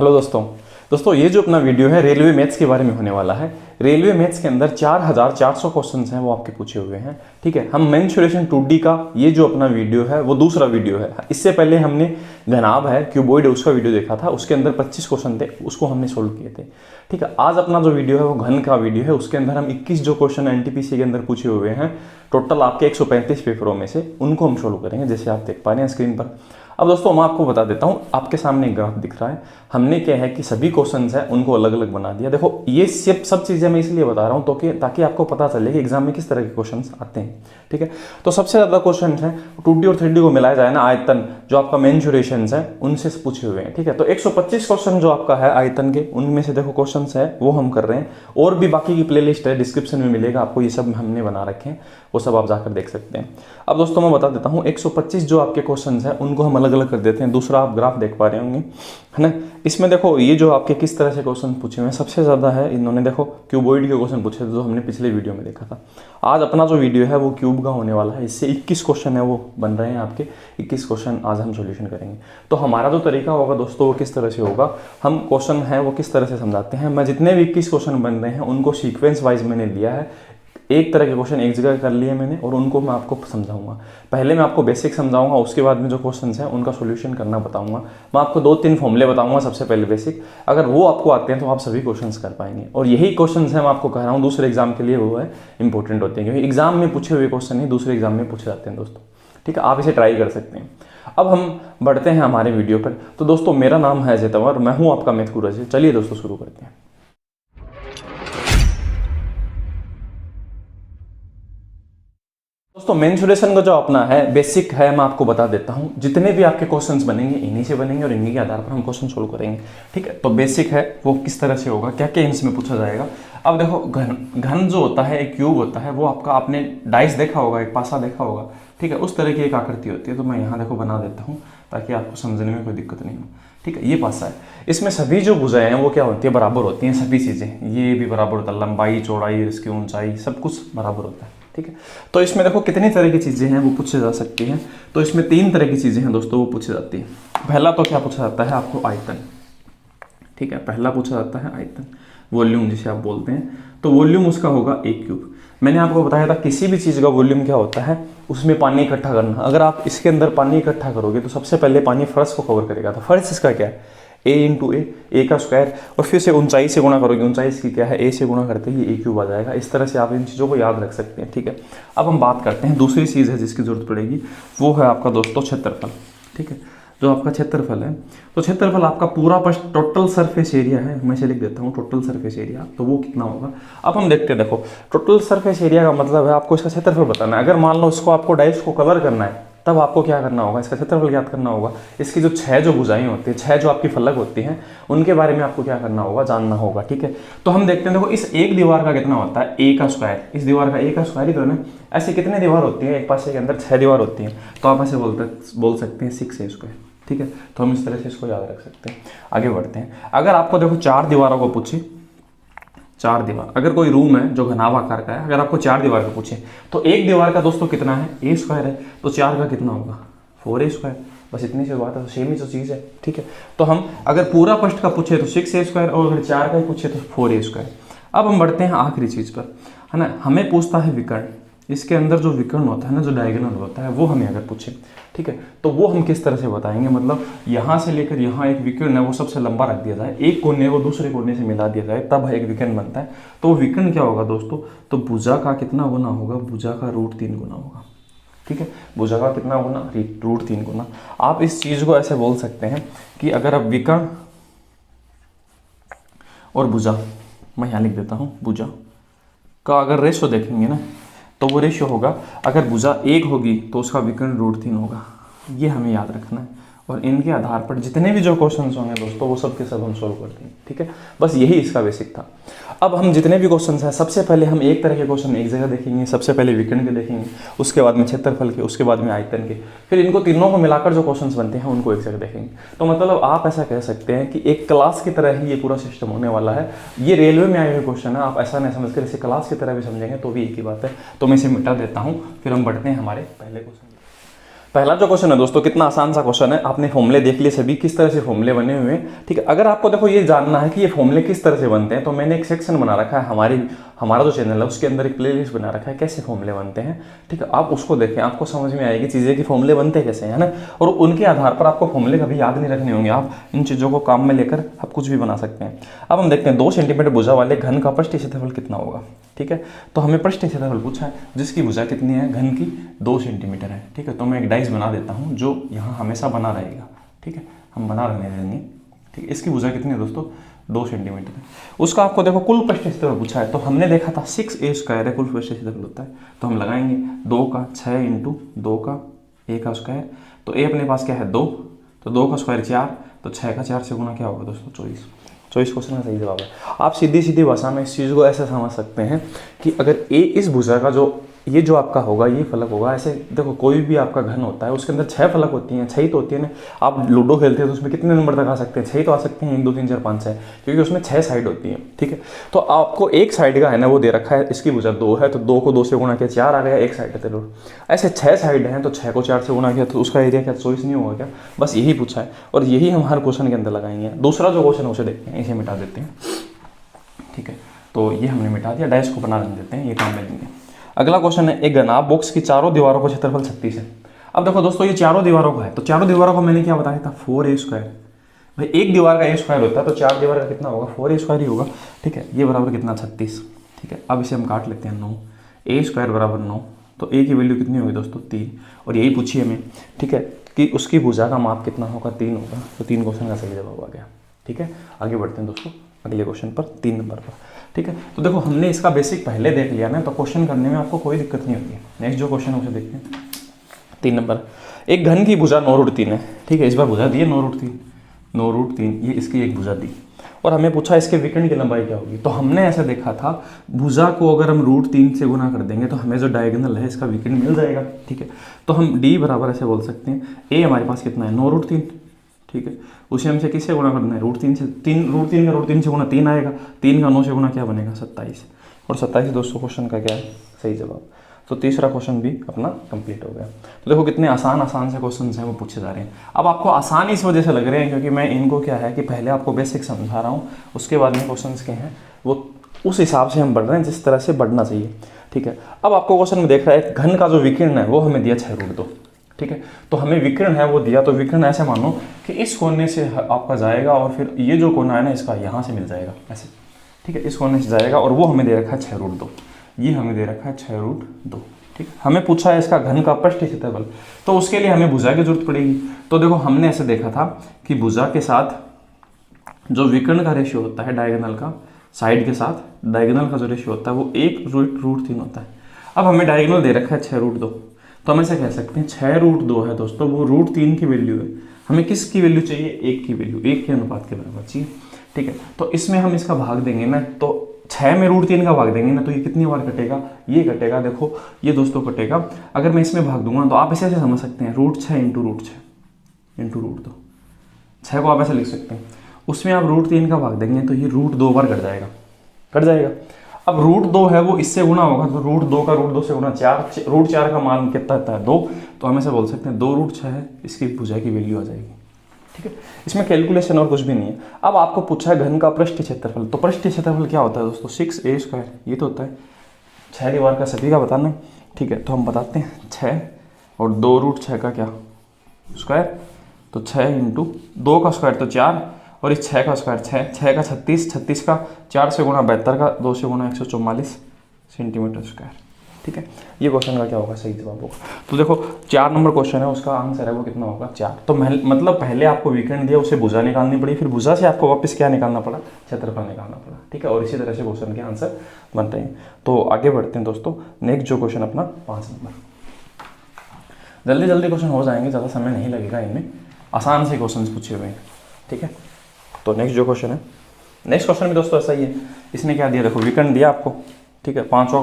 Hello दोस्तों ये जो अपना वीडियो है रेलवे मैथ्स के बारे में होने वाला है। रेलवे मैथ्स के अंदर 4400 क्वेश्चंस हैं वो आपके पूछे हुए हैं। ठीक है, हम मेंसुरेशन 2D का ये जो अपना वीडियो है वो दूसरा वीडियो है। इससे पहले हमने घनाभ है क्यूबॉइड उसका वीडियो देखा था, उसके अंदर 25 क्वेश्चन थे, उसको हमने सोल्व किए थे। ठीक है, आज अपना जो वीडियो है वो घन का वीडियो है, उसके अंदर हम 21 जो क्वेश्चन एनटीपीसी के अंदर पूछे हुए हैं टोटल आपके 135 पेपरों में से, उनको हम सोल्व करेंगे जैसे आप देख पा रहे हैं स्क्रीन पर। अब दोस्तों मैं आपको बता देता हूँ, आपके सामने एक ग्राफ दिख रहा है। हमने क्या है कि सभी क्वेश्चंस हैं उनको अलग अलग बना दिया। देखो ये सब चीज़ें मैं इसलिए बता रहा हूँ तो कि ताकि आपको पता चले कि एग्जाम में किस तरह के क्वेश्चंस आते हैं। ठीक है, तो सबसे ज़्यादा क्वेश्चन हैं 2D और 3D को मिलाया जाए ना, आयतन जो आपका मेंसुरेशंस है उनसे पूछे हुए हैं। ठीक है, तो 125 क्वेश्चन जो आपका है आयतन के, उनमें से देखो क्वेश्चन है वो हम कर रहे हैं, और भी बाकी की प्लेलिस्ट है डिस्क्रिप्शन में मिलेगा आपको, ये सब हमने बना रखे हैं, वो सब आप जाकर देख सकते हैं। अब दोस्तों मैं बता देता हूँ 125 जो आपके क्वेश्चन हैं उनको हम अलग अलग कर देते हैं। दूसरा आप ग्राफ देख पा रहे होंगे है ना, इसमें देखो ये जो आपके किस तरह से क्वेश्चन पूछे हुए हैं, सबसे ज़्यादा है इन्होंने देखो क्यूबॉइड के क्वेश्चन पूछे थे जो हमने पिछले वीडियो में देखा था। आज अपना जो वीडियो है वो क्यूब का होने वाला है, इससे 21 क्वेश्चन है वो बन रहे हैं आपके, 21 क्वेश्चन आज हम सॉल्यूशन करेंगे। तो हमारा जो तरीका होगा दोस्तों वो किस तरह से होगा, हम क्वेश्चन है वो किस तरह से समझाते हैं। मैं जितने भी 21 क्वेश्चन बन रहे हैं उनको सीक्वेंस वाइज मैंने लिया है, एक तरह के क्वेश्चन एक जगह कर लिए मैंने, और उनको मैं आपको समझाऊंगा। पहले मैं आपको बेसिक समझाऊंगा, उसके बाद में जो क्वेश्चंस हैं उनका सॉल्यूशन करना बताऊंगा। मैं आपको 2-3 फॉर्मूले बताऊंगा सबसे पहले बेसिक, अगर वो आपको आते हैं तो आप सभी क्वेश्चंस कर पाएंगे। और यही क्वेश्चंस हैं मैं आपको कह रहा हूँ दूसरे एग्जाम के लिए वो है इंपॉर्टेंट होते हैं, क्योंकि एग्जाम में पूछे हुए क्वेश्चन ही दूसरे एग्जाम में पूछे जाते हैं दोस्तों। ठीक है, आप इसे ट्राई कर सकते हैं। अब हम बढ़ते हैं हमारे वीडियो पर। तो दोस्तों मेरा नाम है अजय तंवर, मैं हूँ आपका मैथ गुरु अजय। चलिए दोस्तों शुरू करते हैं। दोस्तों मेंसुरेशन का जो अपना है बेसिक है, मैं आपको बता देता हूं। जितने भी आपके क्वेश्चंस बनेंगे इन्हीं से बनेंगे और इन्हीं के आधार पर हम क्वेश्चन सोल्व करेंगे। ठीक है, तो बेसिक है वो किस तरह से होगा, क्या क्या इसमें पूछा जाएगा। अब देखो घन जो होता है, एक क्यूब होता है, वो आपका आपने डाइस देखा होगा, एक पासा देखा होगा। ठीक है, उस तरह की एक आकृति होती है। तो मैं यहाँ देखो बना देता हूँ ताकि आपको समझने में कोई दिक्कत नहीं हो। ठीक है, ये पासा है, इसमें सभी जो भुजाएं हैं वो क्या होती है, बराबर होती हैं। सभी चीज़ें ये भी बराबर होता है, लंबाई चौड़ाई इसकी ऊंचाई सब कुछ बराबर होता है। ठीक है, तो इसमें देखो कितनी तरह की चीज़ें हैं वो पूछे जा सकती हैं। तो इसमें 3 तरह की चीज़ें हैं दोस्तों वो पूछी जाती है। पहला तो क्या पूछा जाता है आपको, आयतन। ठीक है, पहला पूछा जाता है आयतन, वॉल्यूम जिसे आप बोलते हैं। तो वॉल्यूम उसका होगा 1 क्यूब। मैंने आपको बताया था किसी भी चीज़ का वॉल्यूम क्या होता है, उसमें पानी इकट्ठा करना। अगर आप इसके अंदर पानी इकट्ठा करोगे तो सबसे पहले पानी फर्श को कवर करेगा। तो फर्श इसका क्या है, a इंटू ए का स्क्वायर, और फिर से ऊंचाई से गुणा करोगे, ऊंचाई इसकी क्या है, a से गुणा करते ही ए क्यूब आ जाएगा। इस तरह से आप इन चीज़ों को याद रख सकते हैं। ठीक है, अब हम बात करते हैं दूसरी चीज़ है जिसकी जरूरत पड़ेगी, वो है आपका दोस्तों क्षेत्रफल। ठीक है, जो आपका क्षेत्रफल है, तो क्षेत्रफल आपका पूरा टोटल सरफेस एरिया है, मैं इसे लिख देता हूँ टोटल सरफेस एरिया, तो वो कितना होगा। अब हम देखते हैं, देखो टोटल सरफेस एरिया का मतलब है आपको इसका क्षेत्रफल बताना है। अगर मान लो इसको आपको डाइस को कवर करना है तब आपको क्या करना होगा, इसका क्षेत्रफल ज्ञात करना होगा। इसकी जो 6 जो भुजाएं होती हैं, 6 जो आपकी फलक होती हैं, उनके बारे में आपको क्या करना होगा, जानना होगा। ठीक है, तो हम देखते हैं, देखो इस एक दीवार का कितना होता है, a का स्क्वायर। इस दीवार का a का स्क्वायर ही तो है ना। ऐसे कितने दीवार होती है, एक पासे के अंदर 6 दीवार होती हैं, तो आप ऐसे बोल सकते हैं 6a स्क्वायर। ठीक है, तो हम इस तरह से इसको याद रख सकते हैं। आगे बढ़ते हैं। अगर आपको देखो 4 दीवारों को पूछे, 4 दीवार, अगर कोई रूम है जो घनाभ आकार का है, अगर आपको 4 दीवार का पूछे तो एक दीवार का दोस्तों कितना है, a स्क्वायर है, तो 4 का कितना होगा, 4a स्क्वायर। बस इतनी सी बात है, सेम ही तो चीज़ है। ठीक है, तो हम अगर पूरा पृष्ठ का पूछे तो 6a स्क्वायर, और अगर 4 का ही पूछे तो 4a स्क्वायर। अब हम बढ़ते हैं आखिरी चीज़ पर, है ना। हमें पूछता है विकर्ण, इसके अंदर जो विकर्ण होता है ना, जो डायगोनल होता है, वो हमें अगर पूछे, ठीक है, तो वो हम किस तरह से बताएंगे। मतलब यहाँ से लेकर यहाँ एक विकर्ण है, वो सबसे लंबा रख दिया जाए, एक कोने को दूसरे कोने से मिला दिया जाए, तब एक विकर्ण बनता है। तो वो विकर्ण क्या होगा दोस्तों, तो भुजा का कितना गुना होगा, भुजा का √3 गुना होगा। ठीक है, भुजा का कितना गुना, √3 गुना। आप इस चीज़ को ऐसे बोल सकते हैं कि अगर आप विकर्ण और भुजा, मैं यहाँ लिख देता हूँ, भुजा का अगर रेशो देखेंगे ना, तो वो रेशियो होगा, अगर भुजा 1 होगी तो उसका विकर्ण √3 होगा। ये हमें याद रखना है, और इनके आधार पर जितने भी जो क्वेश्चंस होंगे दोस्तों वो सब के सब हम सोल्व करते हैं। ठीक है, बस यही इसका बेसिक था। अब हम जितने भी क्वेश्चंस हैं, सबसे पहले हम एक तरह के क्वेश्चन एक जगह देखेंगे। सबसे पहले विकर्ण के देखेंगे, उसके बाद में क्षेत्रफल के, उसके बाद में आयतन के, फिर इनको तीनों को मिलाकर जो क्वेश्चंस बनते हैं उनको एक जगह देखेंगे। तो मतलब आप ऐसा कह सकते हैं कि एक क्लास की तरह ही ये पूरा सिस्टम होने वाला है। ये रेलवे में आए हुए क्वेश्चन है, आप ऐसा नहीं समझकर इसे क्लास की तरह भी समझेंगे तो भी एक ही बात है। तो मैं इसे मिटा देता हूँ, फिर हम बढ़ते हैं हमारे पहले क्वेश्चन। पहला जो क्वेश्चन है दोस्तों, कितना आसान सा क्वेश्चन है, आपने फॉर्मूले देख लिए सभी किस तरह से फॉर्मूले बने हुए हैं। ठीक है, अगर आपको देखो ये जानना है कि ये फॉर्मूले किस तरह से बनते हैं, तो मैंने एक सेक्शन बना रखा है, हमारा जो चैनल है उसके अंदर एक प्लेलिस्ट बना रखा है कैसे फॉर्मूले बनते हैं। ठीक है, आप उसको देखें, आपको समझ में आएगी चीज़ें कि फॉर्मूले बनते कैसे हैं, है ना। और उनके आधार पर आपको फॉर्मूले कभी याद नहीं रखने होंगे, आप इन चीज़ों को काम में लेकर आप कुछ भी बना सकते हैं। अब हम देखते हैं 2 सेंटीमीटर भुजा वाले घन का पृष्ठीय क्षेत्रफल कितना होगा। ठीक है, तो हमें पृष्ठीय क्षेत्रफल पूछा है जिसकी भुजा कितनी है, घन की 2 सेंटीमीटर है। ठीक है, तो मैं एक डाइस बना देता हूँ जो यहाँ हमेशा बना रहेगा। ठीक है, हम बना रहने देंगे। ठीक है, इसकी भुजा कितनी है दोस्तों, 2 सेंटीमीटर है। उसका आपको देखो कुल पृष्ठीय क्षेत्रफल पूछा है, तो हमने देखा था 6a² है कुल पृष्ठीय क्षेत्रफल होता है। तो हम लगाएंगे 2 का 6 × 2 का a का स्क्वायर, तो a अपने पास क्या है 2, तो 2 का स्क्वायर 4, तो 6 का 4 से गुना क्या होगा दोस्तों 24 क्वेश्चन का सही जवाब है। आप सीधी सीधी भाषा में इस चीज़ को ऐसे समझ सकते हैं कि अगर a इस भुजा का ये जो आपका होगा ये फलक होगा, ऐसे देखो कोई भी आपका घन होता है उसके अंदर 6 फलक होती हैं, 6 ही तो होती है ना। आप लूडो खेलते हैं तो उसमें कितने नंबर तक आ सकते हैं, 6 ही तो आ सकते हैं, 1 2 3 4 5 6, क्योंकि उसमें 6 साइड होती हैं। ठीक है, तो आपको एक साइड का है ना वो दे रखा है, इसकी भुजा 2 है, तो 2 को 2 से गुणा किया 4 आ गया, एक साइड है चलो। ऐसे 6 साइड हैं तो 6 को 4 से गुणा किया तो उसका एरिया क्या 24 नहीं होगा क्या, बस यही पूछा है और यही हम हर क्वेश्चन के अंदर लगाएंगे। दूसरा जो क्वेश्चन है उसे देखते हैं, इसे मिटा देते हैं। ठीक है, तो ये हमने मिटा दिया, डैश को बना देते हैं, ये काम में लेंगे। अगला क्वेश्चन है, एक घनाभ बॉक्स की चारों दीवारों का क्षेत्रफल 36 है। अब देखो दोस्तों ये चारों दीवारों का है, तो चारों दीवारों को मैंने क्या बताया था 4a²। भाई एक दीवार का a² होता है तो 4 दीवार का कितना होगा 4a² ही होगा। ठीक है, ये बराबर कितना 36। ठीक है, अब इसे हम काट लेते हैं 9, a² बराबर 9, तो a की वैल्यू कितनी होगी दोस्तों 3, और यही पूछी हमें। ठीक है, कि उसकी भुजा का माप कितना होगा 3 होगा, तो 3 क्वेश्चन का सही जवाब आ गया। ठीक है, आगे बढ़ते हैं दोस्तों अगले क्वेश्चन पर 3 नंबर पर। ठीक है, तो देखो हमने इसका बेसिक पहले देख लिया ना, तो क्वेश्चन करने में आपको कोई दिक्कत नहीं होती। नेक्स्ट जो क्वेश्चन है उसे देखते हैं 3 नंबर। एक घन की भुजा 9√3 है। ठीक है, इस बार भुजा दी है 9√3, ये इसकी एक भुजा दी और हमें पूछा इसके विकर्ण की लंबाई क्या होगी। तो हमने ऐसा देखा था भुजा को अगर हम √3 से गुना कर देंगे तो हमें जो डायगोनल है इसका विकर्ण मिल जाएगा। ठीक है, तो हम d बराबर ऐसे बोल सकते हैं, a हमारे पास कितना है 9√3। ठीक है, उसे हमसे किससे गुणा करना है √3 से, √3 का √3 से गुना 3 आएगा, 3 का 9 से गुना क्या बनेगा 27, और 27 दोस्तों क्वेश्चन का क्या है सही जवाब। तो तीसरा क्वेश्चन भी अपना कंप्लीट हो गया। तो देखो कितने आसान से क्वेश्चन हैं वो पूछे जा रहे हैं। अब आपको आसान इस वजह से लग रहे हैं क्योंकि मैं इनको क्या है कि पहले आपको बेसिक समझा रहा हूँ, उसके बाद में क्वेश्चन के हैं वो उस हिसाब से हम बढ़ रहे हैं जिस तरह से बढ़ना चाहिए। ठीक है, अब आपको क्वेश्चन में देख रहा है घन का जो विकर्ण है वो हमें दिया 6√2। ठीक है, तो हमें विकर्ण है वो दिया, तो विकर्ण ऐसे मानो कि इस कोने से आपका जाएगा और फिर ये जो कोना है ना इसका यहाँ से मिल जाएगा ऐसे। ठीक है, इस कोने से जाएगा और वो हमें दे रखा है 6√2, ये हमें दे रखा है 6√2। ठीक है, हमें पूछा है इसका घन का पृष्ठीय क्षेत्रफल, तो उसके लिए हमें भुजा की जरूरत पड़ेगी। तो देखो हमने ऐसे देखा था कि भुजा के साथ जो विकर्ण का रेशियो होता है डायगोनल का, साइड के साथ डायगोनल का जो रेशियो होता है वो 1/√3 होता है। अब हमें डायगोनल दे रखा है 6√2, तो हम ऐसे कह सकते हैं 6√2 है दोस्तों, वो √3 की वैल्यू है। हमें किसकी वैल्यू चाहिए 1 की वैल्यू, 1 के अनुपात के बराबर चाहिए। ठीक है, तो इसमें हम इसका भाग देंगे ना, तो 6 में √3 का भाग देंगे ना, तो ये कितनी बार कटेगा, ये कटेगा। देखो ये दोस्तों कटेगा, अगर मैं इसमें भाग दूंगा तो आप इसे ऐसे समझ सकते हैं √6 × √2, 6 को आप ऐसे लिख सकते हैं। उसमें आप √3 का भाग देंगे तो ये √2 बार कट जाएगा। अब √2 है वो इससे गुना होगा, तो √2 का √2 से गुना 4, √4 का मान कितना आता है 2, तो हम ऐसे बोल सकते हैं 2√6 है, इसकी भुजा की वैल्यू आ जाएगी। ठीक है, इसमें कैलकुलेशन और कुछ भी नहीं है। अब आपको पूछा है घन का पृष्ठीय क्षेत्रफल, तो पृष्ठीय क्षेत्रफल क्या होता है दोस्तों 6a², ये तो होता है 6 दीवार का सभी का बताना। ठीक है, तो हम बताते हैं 6 और 2√6 का क्या स्क्वायर, तो 6 × 2 का स्क्वायर तो 4, और इस 6 का स्क्वायर 6 का 36, 36 का 4 से गुणा 72 का 2 से गुणा 144 सेंटीमीटर स्क्वायर। ठीक है, ये क्वेश्चन का क्या होगा सही जवाब होगा। तो देखो 4 नंबर क्वेश्चन है, उसका आंसर है वो कितना होगा 4। तो मतलब पहले आपको विकर्ण दिया, उसे भुजा निकालनी पड़ी, फिर भुजा से आपको वापस क्या निकालना पड़ा क्षेत्रफल निकालना पड़ा। ठीक है, और इसी तरह से क्वेश्चन के आंसर बनते हैं। तो आगे बढ़ते हैं दोस्तों, नेक्स्ट जो क्वेश्चन अपना 5 नंबर, जल्दी क्वेश्चन हो जाएंगे, ज़्यादा समय नहीं लगेगा इनमें, आसान से क्वेश्चन पूछे हुए हैं। ठीक है, तो नेक्स्ट जो क्वेश्चन है, नेक्स्ट क्वेश्चन भी दोस्तों ऐसा ही है। इसने क्या दिया, देखो विकर्ण दिया आपको। ठीक है, पांचवा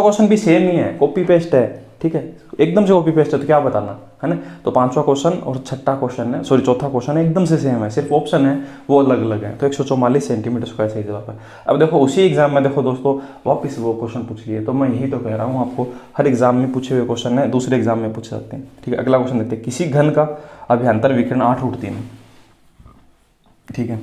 क्वेश्चन भी सेम ही है, कॉपी पेस्ट है। ठीक है, एकदम से कॉपी पेस्ट है तो क्या बताना है ना। तो पांचवा क्वेश्चन और छठा क्वेश्चन है, सॉरी चौथा क्वेश्चन है, एकदम से सेम है, सिर्फ ऑप्शन है वो अलग अलग है। तो 144 सेंटीमीटर स्क्वायर सही जवाब है। अब देखो उसी एग्जाम में देखो दोस्तों वापस वो क्वेश्चन पूछ लिए, तो मैं यही तो कह रहा हूँ आपको, हर एग्जाम में पूछे हुए क्वेश्चन है दूसरे एग्जाम में पूछ सकते हैं। ठीक है, अगला क्वेश्चन देखते हैं, किसी घन का अभ्यंतर विकिरण 8√3 है। ठीक है,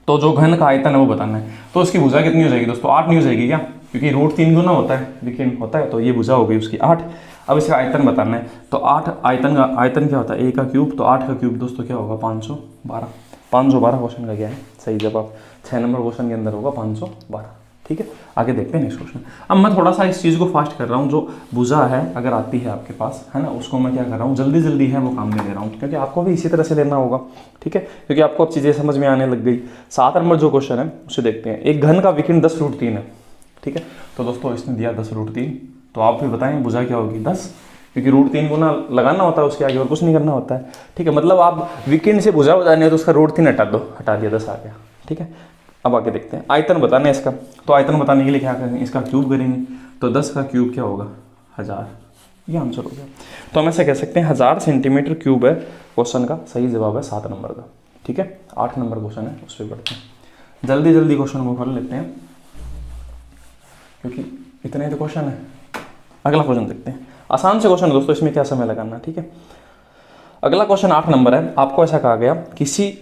तो जो घन का आयतन है वो बताना है, तो उसकी भुजा कितनी हो जाएगी दोस्तों, 8 नहीं हो जाएगी क्या, क्योंकि √3 गुना होता है विकिरण होता है, तो ये भुजा हो गई उसकी 8। अब इसका आयतन बताना है, तो 8 आयतन का आयतन क्या होता है, a का क्यूब, तो 8 का क्यूब दोस्तों क्या होगा 512। 512 क्वेश्चन का क्या है सही जवाब, 6 नंबर क्वेश्चन के अंदर होगा 512। ठीक है, आगे देखते हैं नेक्स्ट क्वेश्चन। अब मैं थोड़ा सा इस चीज़ को फास्ट कर रहा हूँ, जो भुजा है अगर आती है आपके पास है ना, उसको मैं क्या कर रहा हूँ जल्दी जल्दी है वो काम में ले रहा हूँ, क्योंकि आपको भी इसी तरह से लेना होगा। ठीक है, क्योंकि आपको अब चीज़ें समझ में आने लग गई। 7 नंबर जो क्वेश्चन है उसे देखते हैं, एक घन का विकिरण 10√3 है। ठीक है, तो दोस्तों इसने दिया 10√3, तो आप भी बताएं भुजा क्या होगी 10, क्योंकि √3 गुना लगाना होता है उसके आगे और कुछ नहीं करना होता है। ठीक है, मतलब आप विकिरण से भुजा बताने है तो उसका √3 हटा दो, हटा दिया 10 आ गया। ठीक है, अब आगे देखते हैं, आयतन बताना है इसका, तो आयतन बताने के लिए क्या करेंगे, इसका क्यूब करेंगे, तो 10 का क्यूब क्या होगा 1000, ये आंसर हो गया। तो हम ऐसे कह सकते हैं 1000 सेंटीमीटर क्यूब है क्वेश्चन का, सही जवाब है 7 नंबर का। ठीक है, 8 नंबर क्वेश्चन है उस पर बढ़ते हैं, जल्दी जल्दी क्वेश्चन को कर लेते हैं क्योंकि इतने ही तो क्वेश्चन है। अगला क्वेश्चन देखते हैं, आसान से क्वेश्चन है दोस्तों, इसमें क्या समय लगाना। ठीक है, अगला क्वेश्चन 8 नंबर है, आपको ऐसा कहा गया किसी,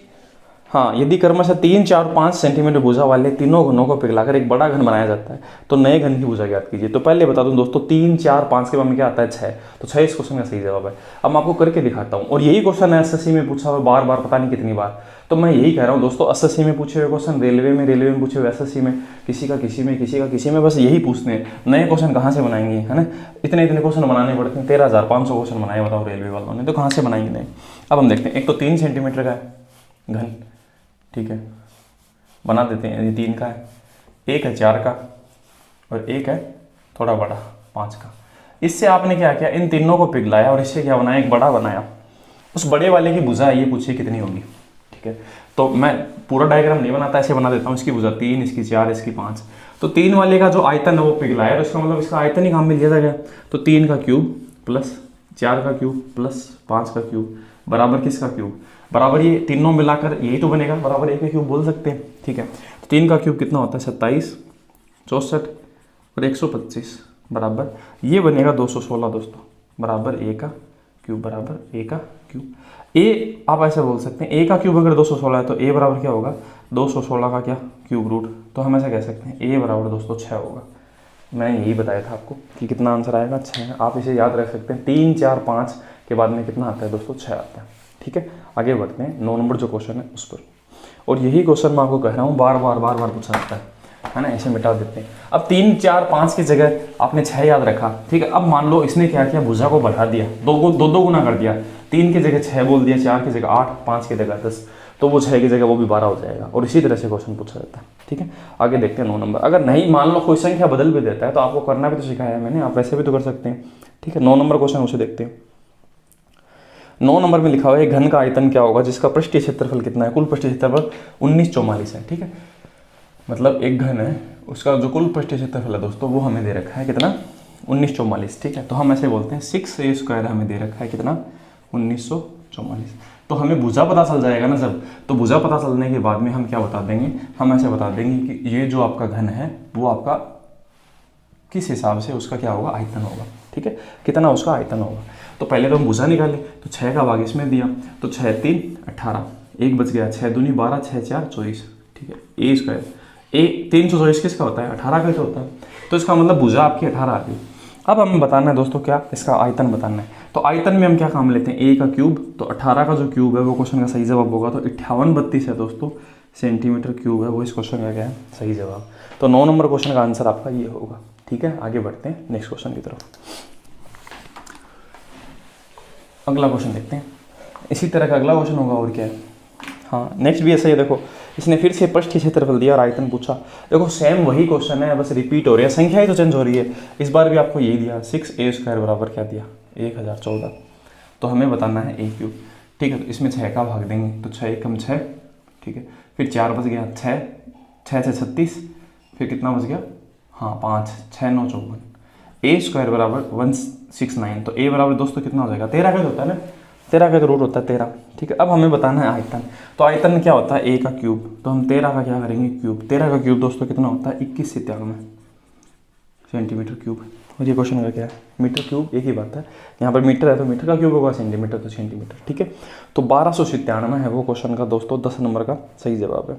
हाँ, यदि क्रमशः 3, 4, 5 सेंटीमीटर भुजा वाले तीनों घनों को पिघलाकर एक बड़ा घन बनाया जाता है, तो नए घन की भुजा ज्ञात कीजिए। तो पहले बता दूं दोस्तों 3, 4, 5 के बाद में क्या आता है 6, तो 6 इस क्वेश्चन का सही जवाब है। अब मैं आपको करके दिखाता हूँ, और यही क्वेश्चन है एसएससी में पूछा हुआ बार बार, पता नहीं कितनी बार। तो मैं यही कह रहा हूँ दोस्तों, एसएससी में पूछे हुए क्वेश्चन रेलवे में पूछे हुए, एसएससी में किसी का किसी में, किसी का किसी में, बस यही पूछते हैं, नए क्वेश्चन कहाँ से बनाएंगे, है ना। इतने इतने क्वेश्चन बनाने पड़ते हैं, 13,500 क्वेश्चन बनाए बताओ रेलवे वालों ने, तो कहाँ से बनाएंगे नहीं। अब हम देखते हैं, एक तो 3 सेंटीमीटर का है घन, ठीक है, बना देते हैं, ये 3 का है, एक है 4 का, और एक है थोड़ा बड़ा 5 का। इससे आपने क्या किया, इन तीनों को पिघलाया और इससे क्या बनाया, एक बड़ा बनाया। उस बड़े वाले की भुजा ये पूछिए कितनी होगी। ठीक है, तो मैं पूरा डायग्राम नहीं बनाता, ऐसे बना देता हूँ, इसकी भुजा 3, इसकी 4, इसकी 5। तो 3 वाले का जो आयतन है वो पिघलाया, तो इसका मतलब इसका आयतन ही काम में लिया गया। तो 3 का क्यूब प्लस 4 का क्यूब प्लस 5 का क्यूब बराबर किसका क्यूब, बराबर ये तीनों मिलाकर यही तो बनेगा, बराबर एक क्यूब बोल सकते हैं। ठीक है, तो 3 का क्यूब कितना होता है 27, 64 और 125 बराबर ये बनेगा 216 दोस्तों, बराबर ए का क्यूब, बराबर ए का क्यूब। ए आप ऐसे बोल सकते हैं, ए का क्यूब अगर 216 है तो ए बराबर क्या होगा 216 का क्या क्यूब रूट, तो हम ऐसा कह सकते हैं ए बराबर दोस्तों 6 होगा। मैंने यही बताया था आपको कि कितना आंसर आएगा 6, आप इसे याद रख सकते हैं। 3, 4, 5 के बाद में कितना आता है दोस्तों 6 आता है। ठीक है, आगे बढ़ते हैं, 9 नंबर जो क्वेश्चन है उस पर, और यही क्वेश्चन मैं आपको कह रहा हूँ बार बार पूछा जाता है ना, ऐसे मिटा देते हैं। अब 3, 4, 5 की जगह आपने 6 याद रखा। ठीक है, अब मान लो इसने क्या किया, भुजा को बढ़ा दिया, दो गुना कर दिया, 3 की जगह 6 बोल दिया, 4 की जगह 8, 5 की जगह 10, तो वो 6 की जगह वो भी 12 हो जाएगा, और इसी तरह से क्वेश्चन पूछा जाता है। ठीक है, आगे देखते हैं 9 नंबर। अगर नहीं मान लो कोई संख्या बदल भी देता है तो आपको करना भी तो सिखाया है मैंने, आप वैसे भी तो कर सकते हैं। ठीक है, 9 नंबर क्वेश्चन उसे देखते हैं। 9 नंबर में लिखा हुआ है घन का आयतन क्या होगा जिसका पृष्ठीय क्षेत्रफल कितना है, कुल पृष्ठीय क्षेत्रफल 1944 है। ठीक है, मतलब एक घन है उसका जो कुल पृष्ठीय क्षेत्रफल है दोस्तों वो हमें दे रखा है कितना 1944। ठीक है, तो हम ऐसे बोलते हैं 6a² हमें दे रखा है कितना 1944। तो हमें भुजा पता चल जाएगा ना जब, तो भुजा पता चलने के बाद में हम क्या बता देंगे, हम ऐसे बता देंगे कि ये जो आपका घन है वो आपका किस हिसाब से उसका क्या होगा आयतन होगा। ठीक है, कितना उसका आयतन होगा। तो पहले तो हम भुजा निकाले, तो 6 का भाग इसमें दिया, तो 6, 3, 18, एक बच गया, 6 दूनी 12, 6, 4, 24। ठीक है, a², ए 324 किसका होता है 18 का तो होता है, तो इसका मतलब भुजा आपकी 18 आ गई। अब हमें बताना है दोस्तों क्या, इसका आयतन बताना है। तो आयतन में हम क्या काम लेते हैं, ए का क्यूब, तो 18 का जो क्यूब है वो क्वेश्चन का सही जवाब होगा, तो 5832 है दोस्तों सेंटीमीटर क्यूब है वो इस क्वेश्चन का क्या है सही जवाब। तो 9 नंबर क्वेश्चन का आंसर आपका ये होगा। ठीक है, आगे बढ़ते हैं नेक्स्ट क्वेश्चन की तरफ। अगला क्वेश्चन देखते हैं, इसी तरह का अगला क्वेश्चन होगा और क्या है। हाँ, नेक्स्ट भी ऐसा ही, देखो इसने फिर से पृष्ठीय क्षेत्रफल दिया और आयतन पूछा। देखो सेम वही क्वेश्चन है, बस रिपीट हो रही है, संख्या ही तो चेंज हो रही है। इस बार भी आपको यही दिया 6a² बराबर क्या दिया 1014, तो हमें बताना है a क्यूब। ठीक है, तो इसमें 6 का भाग देंगे, तो 6 एकम 6। ठीक है, फिर 4 बच गया 6, 6 से 36, फिर कितना बच गया, हाँ 5, 6, 9, 54। a² बराबर 9 तो a बराबर दोस्तों कितना हो जाएगा 13 का होता है ना, 13 का रूट होता है 13। ठीक है, अब हमें बताना है आयतन। तो आयतन क्या होता है a का क्यूब, तो हम 13 का क्या करेंगे क्यूब। 13 का क्यूब दोस्तों कितना होता है 2193 सेंटीमीटर क्यूब। और ये क्वेश्चन का क्या है मीटर क्यूब, एक ही बात है, यहाँ पर मीटर है तो मीटर का क्यूब होगा, सेंटीमीटर तो सेंटीमीटर। ठीक है, तो 1297 है वो क्वेश्चन का दोस्तों 10 नंबर का सही जवाब है।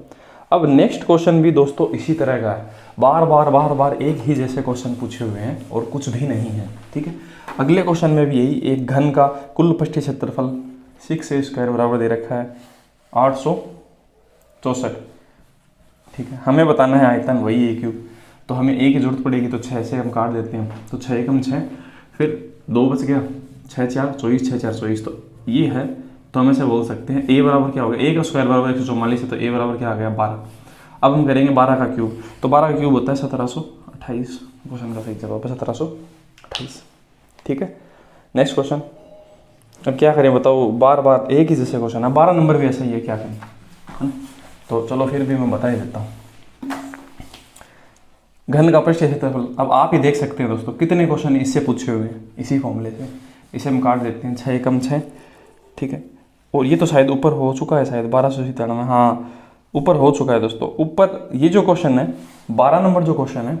अब नेक्स्ट क्वेश्चन भी दोस्तों इसी तरह का है, बार बार एक ही जैसे क्वेश्चन पूछे हुए हैं और कुछ भी नहीं है। ठीक है, अगले क्वेश्चन में भी यही, एक घन का कुल पृष्ठीय क्षेत्रफल 6a² बराबर दे रखा है 864। ठीक है, हमें बताना है आयतन वही a क्यूब, तो हमें a की जरूरत पड़ेगी, तो 6 से हम काट देते हैं, तो 6 एकम 6, फिर 2 बच गया, 6 4 24, 6 4 24, तो ये है। तो हम ऐसे बोल सकते हैं a बराबर क्या हो गया, a का स्क्वायर बराबर 144 है, तो a बराबर क्या आ गया 12। अब हम करेंगे 12 का क्यूब, तो 12 का क्यूब होता है 1728। क्वेश्चन का सही जवाब है 1728। ठीक है, नेक्स्ट क्वेश्चन। अब क्या करें बताओ, बार एक ही जैसे क्वेश्चन है, 12 नंबर भी ऐसा ही है, क्या करें, है ना। तो चलो फिर भी मैं बता ही देता हूँ। घन का पृष्ठीय क्षेत्रफल, अब आप ही देख सकते हैं दोस्तों कितने क्वेश्चन इससे पूछे हुए हैं इसी फॉर्मूले से। इसे हम काट देते हैं, 6 एकम 6। ठीक है, और ये तो शायद ऊपर हो चुका है, शायद 1297, हाँ ऊपर हो चुका है दोस्तों। ऊपर ये जो क्वेश्चन है 12 नंबर जो क्वेश्चन है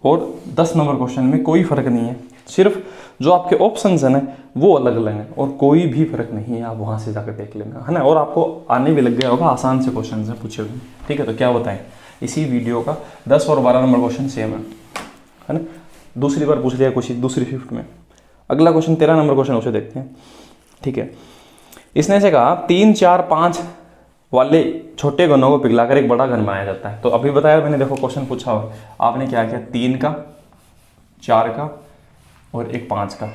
और 10 नंबर क्वेश्चन में कोई फर्क नहीं है, सिर्फ जो आपके ऑप्शंस हैं ना वो अलग अलग हैं और कोई भी फर्क नहीं है, आप वहाँ से जाकर देख लेना, है ना। और आपको आने भी लग गया होगा, आसान से क्वेश्चन हैं पूछे हुए। ठीक है, तो क्या बताएं, इसी वीडियो का 10 और 12 नंबर क्वेश्चन सेम है ना। दूसरी बार पूछ लिया कुछ दूसरी शिफ्ट में। अगला क्वेश्चन 13 नंबर क्वेश्चन, उसे देखते हैं। ठीक है, इसने से कहा 3 4 5 वाले छोटे घनों को पिघलाकर एक बड़ा घन बनाया जाता है। तो अभी बताया मैंने, देखो क्वेश्चन पूछा हो, आपने क्या किया, 3 का 4 का और एक 5 का,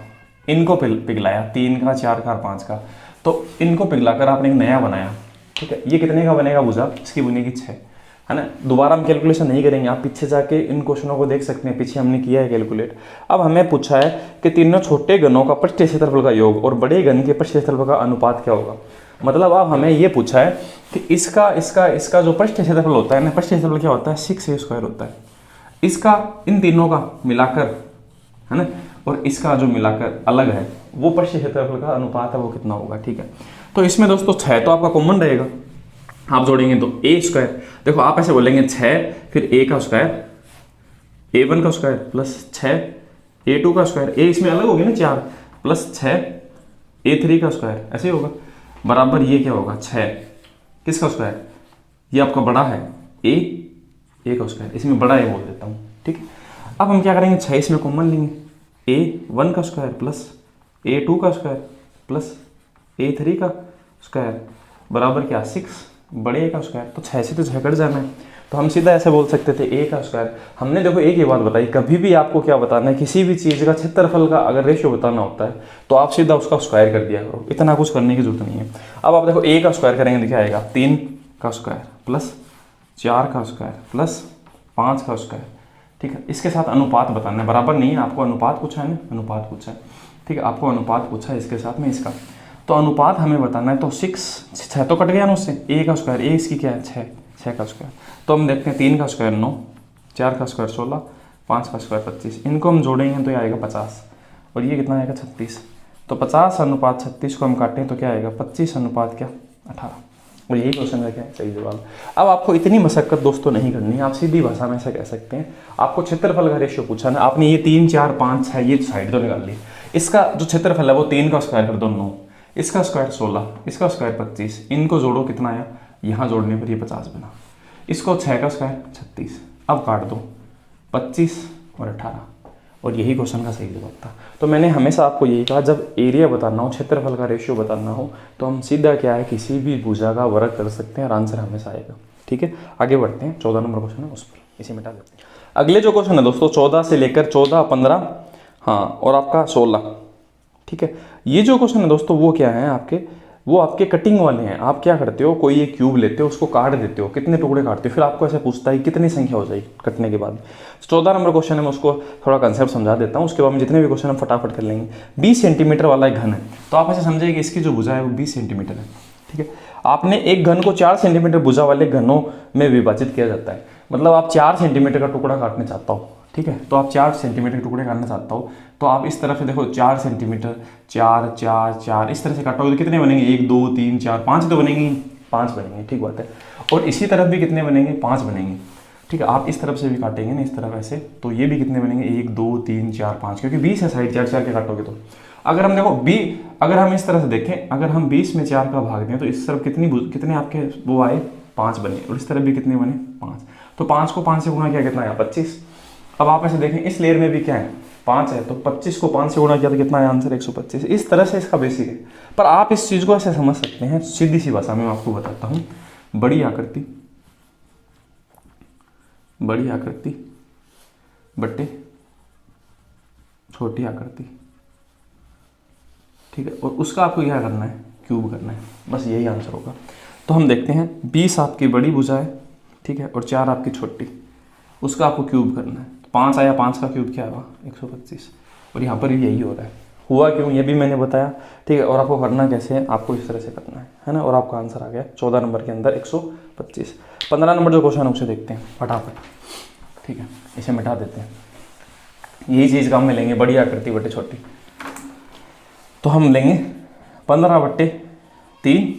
इनको पिघलाया, 3 का 4 का और 5 का, तो इनको पिघलाकर आपने एक नया बनाया। ठीक है, ये कितने का बनेगा भुजा, इसकी बनेगी 6, है ना। दोबारा हम कैलकुलेशन नहीं करेंगे, आप पीछे जाके इन क्वेश्चनों को देख सकते हैं, पीछे हमने किया है कैलकुलेट। अब हमें पूछा है कि तीनों छोटे घनों का पृष्ठीय क्षेत्रफल का योग और बड़े घन के पृष्ठीय क्षेत्रफल का अनुपात क्या होगा। मतलब अब हमें ये पूछा है कि इसका जो पृष्ठीय क्षेत्रफल होता है ना, पृष्ठीय क्षेत्रफल क्या होता है 6a² होता है, इसका इन तीनों का मिलाकर, है ना, और इसका जो मिलाकर अलग है वो पृष्ठीय क्षेत्रफल का अनुपात है, वो कितना होगा। ठीक है, तो इसमें दोस्तों 6 तो आपका कॉमन रहेगा, आप जोड़ेंगे तो a²। देखो आप ऐसे बोलेंगे 6 फिर a का स्क्वायर, a1 का स्क्वायर प्लस 6 a2 का स्क्वायर, a इसमें अलग हो गया ना 4, प्लस 6 a3 का स्क्वायर, ऐसे ही होगा, बराबर ये क्या होगा 6 किसका स्क्वायर, ये आपका बड़ा है a का स्क्वायर, इसमें बड़ा a बोल देता हूँ। ठीक, अब हम क्या करेंगे, 6 इसमें कॉमन लेंगे, a1 का स्क्वायर प्लस a2 का स्क्वायर प्लस a3 का स्क्वायर बराबर क्या 6 बड़े a का स्क्वायर, तो 6 से तो 6 कट जाना है, तो हम सीधा ऐसे बोल सकते थे a का स्क्वायर। हमने देखो एक ही बात बताई, कभी भी आपको क्या बताना है, किसी भी चीज़ का क्षेत्रफल का अगर रेशियो बताना होता है तो आप सीधा उसका स्क्वायर कर दिया करो, इतना कुछ करने की जरूरत नहीं है। अब आप देखो a का स्क्वायर करेंगे तो क्या आएगा, 3 का स्क्वायर प्लस 4 का स्क्वायर प्लस 5 का स्क्वायर। ठीक है, इसके साथ अनुपात बताना है, बराबर नहीं है, आपको अनुपात पूछा है ना, अनुपात पूछा है। ठीक है, आपको अनुपात पूछा है इसके साथ में इसका, तो अनुपात हमें बताना है। तो 6 तो कट गया ना उससे, a का स्क्वायर, a इसकी क्या है 6 का स्क्वायर, तो हम देखते हैं 3 का स्क्वायर 9, 4 का स्क्वायर 16, 5 का स्क्वायर 25, इनको हम जोड़ेंगे तो ये आएगा 50 और ये कितना आएगा 36। तो 50 अनुपात 36 को हम काटें तो क्या आएगा 25 अनुपात क्या 18, और यही क्वेश्चन का क्या है सही जवाब। अब आपको इतनी मशक्कत दोस्तों नहीं करनी है, आप सीधी भाषा में ऐसा कह सकते हैं, आपको क्षेत्रफल का रेशियो पूछा ना, आपने ये 3 4 5 6 ये साइड तो निकाल ली, इसका जो क्षेत्रफल है वो 3 का स्क्वायर कर दो 9, इसका स्क्वायर 16, इसका स्क्वायर 25, इनको जोड़ो कितना आया, यहाँ जोड़ने पर ये 50 बना, इसको 6 का स्क्वायर 36, अब काट दो 25 और 18, और यही क्वेश्चन का सही जवाब था। तो मैंने हमेशा आपको यही कहा, जब एरिया बताना हो, क्षेत्रफल का रेशियो बताना हो, तो हम सीधा क्या है किसी भी भुजा का वर्ग कर सकते हैं और आंसर हमेशा आएगा। ठीक है, आगे बढ़ते हैं, 14 नंबर क्वेश्चन है उस पर, इसे मिटा देते हैं। अगले जो क्वेश्चन है दोस्तों 14 से लेकर 14 15 हाँ और आपका 16। ठीक है, ये जो क्वेश्चन है दोस्तों वो क्या है आपके, वो आपके कटिंग वाले हैं। आप क्या करते हो, कोई एक क्यूब लेते हो, उसको काट देते हो, कितने टुकड़े काटते हो, फिर आपको ऐसे पूछता है कितनी संख्या हो जाएगी कटने के बाद। 14 नंबर क्वेश्चन है, मैं उसको थोड़ा कंसेप्ट समझा देता हूँ, उसके बाद में जितने भी क्वेश्चन हम फटाफट कर लेंगे। 20 सेंटीमीटर वाला एक घन है, तो आप ऐसे समझिए कि इसकी जो भुजा है वो 20 सेंटीमीटर है। ठीक है, आपने एक घन को 4 सेंटीमीटर भुजा वाले घनों में विभाजित किया जाता है, मतलब आप 4 सेंटीमीटर का टुकड़ा काटना चाहता हो। ठीक है। तो आप 4 सेंटीमीटर के टुकड़े करना चाहता हो तो आप इस तरफ से देखो 4 सेंटीमीटर, 4 4 4 इस तरह से काटोगे तो कितने बनेंगे, 1 2 3 4 5 तो बनेंगे, 5 बनेंगे, ठीक बात है। और इसी तरफ भी कितने बनेंगे, 5 बनेंगे, ठीक है। आप इस तरफ से भी काटेंगे ना इस तरफ ऐसे, तो ये भी कितने बनेंगे, 1 2 3 4 5, क्योंकि 20 है साइड, 4 4 के काटोगे तो। अगर हम देखो अगर हम इस तरह से देखें, अगर हम 20 में 4 का भाग दें तो इस तरफ कितने आपके वो आए, 5 बने, और इस तरफ भी कितने बने, 5। तो 5 को 5 से गुणा किया कितना आया, 25। अब आप ऐसे देखें इस लेयर में भी क्या है, 5 है, तो 25 को 5 से गुणा किया तो कितना आया आंसर, 125। इस तरह से इसका बेसिक है। पर आप इस चीज़ को ऐसे समझ सकते हैं, सीधी सी भाषा में मैं आपको बताता हूँ, बड़ी आकृति बट्टे छोटी आकृति, ठीक है। और उसका आपको क्या करना है, क्यूब करना है, बस यही आंसर होगा। तो हम देखते हैं 20 आपकी बड़ी भुजा है, ठीक है, और 4 आपकी छोटी, उसका आपको क्यूब करना है। 5 आया, 5 का क्यूब क्या होगा, 125। और यहाँ पर यही हो रहा है, हुआ क्यों ये भी मैंने बताया, ठीक है। और आपको करना कैसे है, आपको इस तरह से करना है ना। और आपका आंसर आ गया 14 नंबर के अंदर 125। 15 नंबर जो क्वेश्चन है उसे देखते हैं फटाफट, ठीक है, इसे मिटा देते हैं। यही चीज़ काम में लेंगे, बड़ी आकृति बटे छोटी। तो हम लेंगे 15/3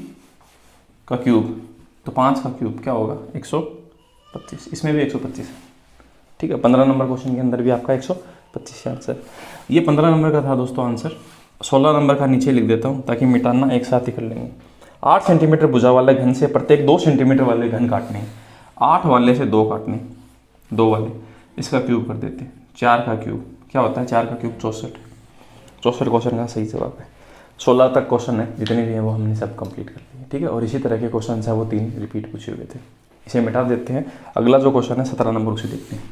का क्यूब, तो 5 का क्यूब क्या होगा, 125। इसमें भी 125 है, ठीक है। 15 नंबर क्वेश्चन के अंदर भी आपका 125 आंसर। ये 15 नंबर का था दोस्तों आंसर। 16 नंबर का नीचे लिख देता हूँ ताकि मिटाना एक साथ ही कर लेंगे। 8 सेंटीमीटर भुजा वाले घन से प्रत्येक 2 सेंटीमीटर वाले घन काटने, 8 वाले से 2 काटने, 2 वाले, इसका क्यूब कर देते हैं। 4 का क्यूब क्या होता है, 4 का क्यूब 64। 64 क्वेश्चन का सही जवाब है। 16 तक क्वेश्चन है, जितने भी हैं वो हमने सब कंप्लीट कर लिए, ठीक है। और इसी तरह के क्वेश्चन है वो 3 रिपीट पूछे हुए थे, इसे मिटा देते हैं। अगला जो क्वेश्चन है 17 नंबर, उसे देखते हैं।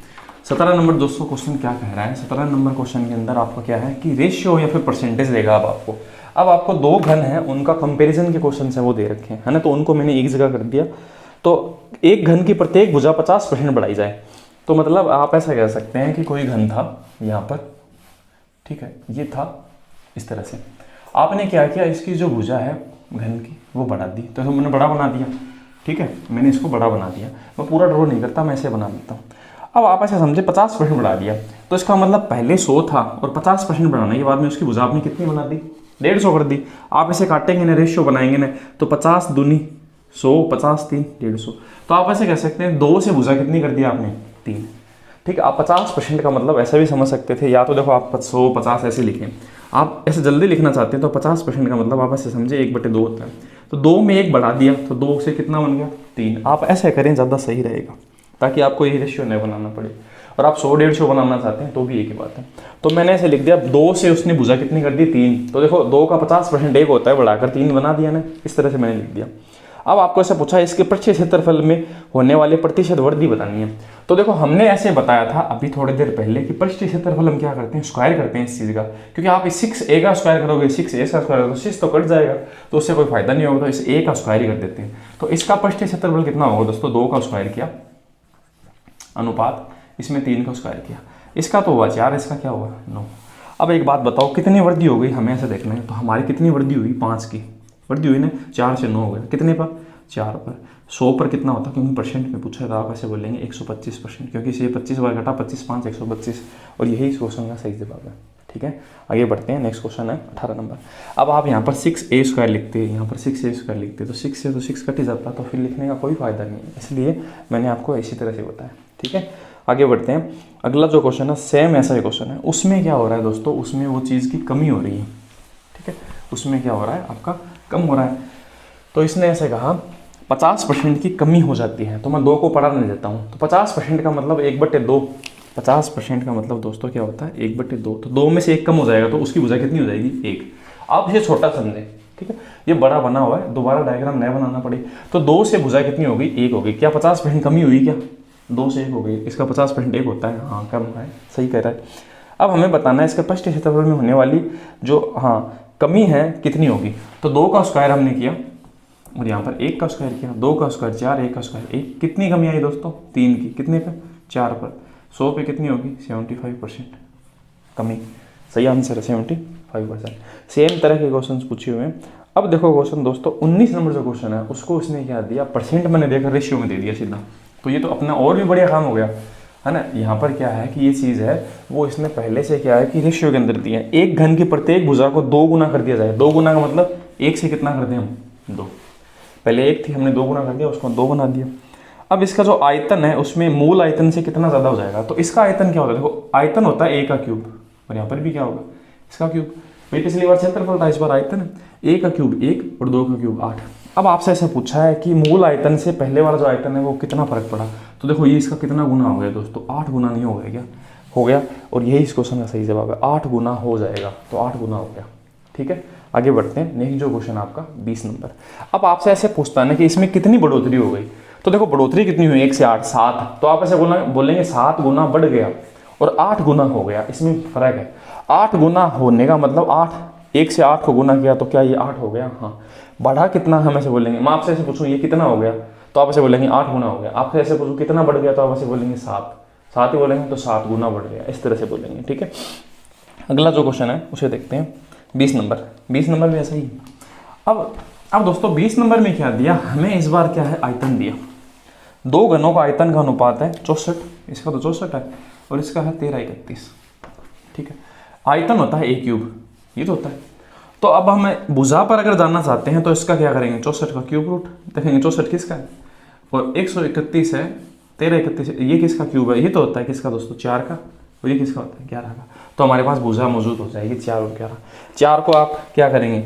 17 नंबर दोस्तों क्वेश्चन क्या कह रहा है, 17 नंबर क्वेश्चन के अंदर आपका क्या है कि रेशियो या फिर परसेंटेज देगा। अब आपको 2 घन है, उनका कंपैरिजन के क्वेश्चन है वो दे रखे हैं, है ना। तो उनको मैंने एक जगह कर दिया। तो एक घन की प्रत्येक भुजा 50% बढ़ाई जाए, तो मतलब आप ऐसा कह सकते हैं कि कोई घन था यहाँ पर, ठीक है, ये था इस तरह से। आपने क्या किया, इसकी जो भुजा है घन की वो बढ़ा दी, तो मैंने बड़ा बना दिया, ठीक है, मैंने इसको बड़ा बना दिया। मैं पूरा ड्रॉ नहीं करता, मैं ऐसे बना देता हूँ। अब आप ऐसे समझे 50% बढ़ा दिया, तो इसका मतलब पहले 100 था और 50% बढ़ाने के बाद में उसकी भुजा आपने कितनी बना दी, 150 कर दी। आप इसे काटेंगे ना, रेशियो बनाएंगे ना, तो 50 दूनी 100, 50 3 150। तो आप ऐसे कह सकते हैं 2 से भुजा कितनी कर दी आपने, 3, ठीक है। आप 50% का मतलब ऐसा भी समझ सकते थे, या तो देखो आप 100 50 ऐसे लिखें। आप ऐसे जल्दी लिखना चाहते हैं तो 50% का मतलब आप ऐसे समझे 1/2 होता है, तो 2 में 1 बढ़ा दिया तो 2 से कितना बन गया, 3। आप ऐसे करें, ज़्यादा सही रहेगा, ताकि आपको ये रेशियो नहीं बनाना पड़े। और आप 100 150 बनाना चाहते हैं तो भी एक ही बात है। तो मैंने ऐसे लिख दिया, 2 से उसने भुजा कितनी कर दी, 3। तो देखो 2 का 50% 1 होता है, बढ़ाकर 3 बना दिया ना, इस तरह से मैंने लिख दिया। अब आपको ऐसा पूछा इसके पृष्ठीय क्षेत्रफल में होने वाले प्रतिशत वृद्धि बतानी है। तो देखो हमने ऐसे बताया था अभी थोड़ी देर पहले कि पृष्ठीय क्षेत्रफल हम क्या करते हैं, स्क्वायर करते हैं इस चीज़ का, क्योंकि आप इस 6a का स्क्वायर करोगे, 6a का स्क्वायर करोगे, 6 तो कट जाएगा, तो उससे कोई फायदा नहीं होगा, तो इस a का स्क्वायर ही कर देते हैं। तो इसका पृष्ठीय क्षेत्रफल कितना होगा दोस्तों, 2 का स्क्वायर किया अनुपात इसमें 3 का स्क्वायर किया, इसका तो हुआ 4, इसका क्या हुआ 9। अब एक बात बताओ कितनी वृद्धि हो गई, हमें ऐसे देखना है। तो हमारी कितनी वृद्धि हुई, 5 की वृद्धि हुई ना, 4 से 9 हो गया, कितने पर, 4 पर। 100 पर कितना होता, क्योंकि परसेंट में पूछा था, आप ऐसे बोलेंगे 125%, क्योंकि इसे 25 बार घटा, 25 5 125, और यही इस क्वेश्चन का सही जवाब है, ठीक है। आगे बढ़ते हैं, नेक्स्ट क्वेश्चन है 18 नंबर। अब आप यहाँ पर 6a² लिखते हैं, यहाँ पर 6a² लिखते हैं, तो 6 से तो 6 कट ही जाता, तो फिर लिखने का कोई फायदा नहीं है, इसलिए मैंने आपको इसी तरह से बताया, ठीक है। आगे बढ़ते हैं। अगला जो क्वेश्चन है सेम ऐसा ही क्वेश्चन है, उसमें क्या हो रहा है दोस्तों, उसमें वो चीज़ की कमी हो रही है, ठीक है। उसमें क्या हो रहा है, आपका कम हो रहा है। तो इसने ऐसे कहा 50% की कमी हो जाती है, तो मैं 2 को पढ़ा नहीं देता हूँ। तो 50% का मतलब 1/2, 50% का मतलब दोस्तों क्या होता है, 1/2। तो 2 में से 1 कम हो जाएगा, तो उसकी भुजा कितनी हो जाएगी, 1। आप इसे छोटा समझें, ठीक है, ये बड़ा बना हुआ है, दोबारा डायग्राम नया बनाना पड़े। तो 2 से भुजा कितनी हो गई, 1 हो गई। क्या 50% कमी हुई, क्या 2 से 1 हो गई, इसका 50% 1 होता है, हाँ कम है, सही कह रहा है। अब हमें बताना है इसके पृष्ठीय क्षेत्रफल में होने वाली जो कमी है कितनी होगी। तो 2 का स्क्वायर हमने किया और यहाँ पर 1 का स्क्वायर किया, 2 का स्क्वायर 4, 1 का स्क्वायर 1, कितनी कमी आई दोस्तों, 3 की, कितने पे, 4 पर। 100 पे कितनी होगी, 75% कमी, सही आंसर है 75%। सेम तरह के क्वेश्चन पूछे हुए हैं। अब देखो क्वेश्चन दोस्तों 19 नंबर जो क्वेश्चन है उसको उसने क्या दिया, परसेंट मैंने देखा रेशियो में दे दिया सीधा। तो ये तो अपना और भी बढ़िया काम हो गया, है ना। यहाँ पर क्या है कि ये चीज़ है वो इसमें पहले से क्या है कि रेशियो के अंदर दिया है, एक घन की प्रत्येक भुजा को 2 गुना कर दिया जाए। 2 गुना का मतलब 1 से कितना कर दें हम 2, पहले 1 थी हमने 2 गुना कर दिया, उसको 2 बना दिया। अब इसका जो आयतन है उसमें मूल आयतन से कितना ज़्यादा हो जाएगा, तो इसका आयतन क्या होता है, देखो आयतन होता है a का क्यूब, और यहाँ पर भी क्या होगा इसका क्यूब। भाई पिछली बार क्षेत्रफल था, इस बार आयतन है, a का क्यूब 1 और 2 का क्यूब 8। अब आपसे ऐसा पूछा है कि मूल आयतन से पहले वाला जो आयतन है वो कितना फर्क पड़ा, तो देखो ये इसका कितना गुना हो गया दोस्तों, 8 गुना नहीं हो गया क्या, हो गया। और यही इस क्वेश्चन का सही जवाब है, 8 गुना हो जाएगा, तो 8 गुना हो गया। ठीक है, आगे बढ़ते हैं। नेक्स्ट जो क्वेश्चन आपका 20 नंबर। अब आपसे ऐसे पूछता है ना कि इसमें कितनी बढ़ोतरी हो गई, तो देखो बढ़ोतरी कितनी हुई 1 से 8 7, तो आप ऐसे बोलेंगे 7 गुना बढ़ गया और 8 गुना हो गया, इसमें फर्क है। 8 गुना होने का मतलब 8, 1 से 8 को गुना किया तो क्या ये 8 हो गया, हाँ। बढ़ा कितना हम ऐसे बोलेंगे, मैं आपसे ऐसे पूछूं ये कितना हो गया, तो आप ऐसे बोलेंगे 8 गुना हो गया। आपसे ऐसे पूछूं कितना बढ़ गया, तो आप ऐसे बोलेंगे 7 ही बोलेंगे, तो 7 गुना बढ़ गया, इस तरह से बोलेंगे। ठीक है, अगला जो क्वेश्चन है उसे देखते हैं 20 नंबर। 20 नंबर भी ऐसा ही। अब दोस्तों 20 नंबर में क्या दिया हमें, इस बार क्या है आयतन दिया, 2 घनों का आयतन का अनुपात है 64, इसका तो 64 है और इसका है 1331। ठीक है, आयतन होता है a क्यूब, ये तो होता है। तो अब हमें भुजा पर अगर जानना चाहते हैं तो इसका क्या करेंगे, 64 का क्यूब रूट, देखेंगे 64 किसका है और 131 है, 1331 ये किसका क्यूब है, ये तो होता है किसका दोस्तों 4 का, और ये किसका होता है 11 का। तो हमारे पास भुजा मौजूद हो जाएगी 4 और 11। 4 को आप क्या करेंगे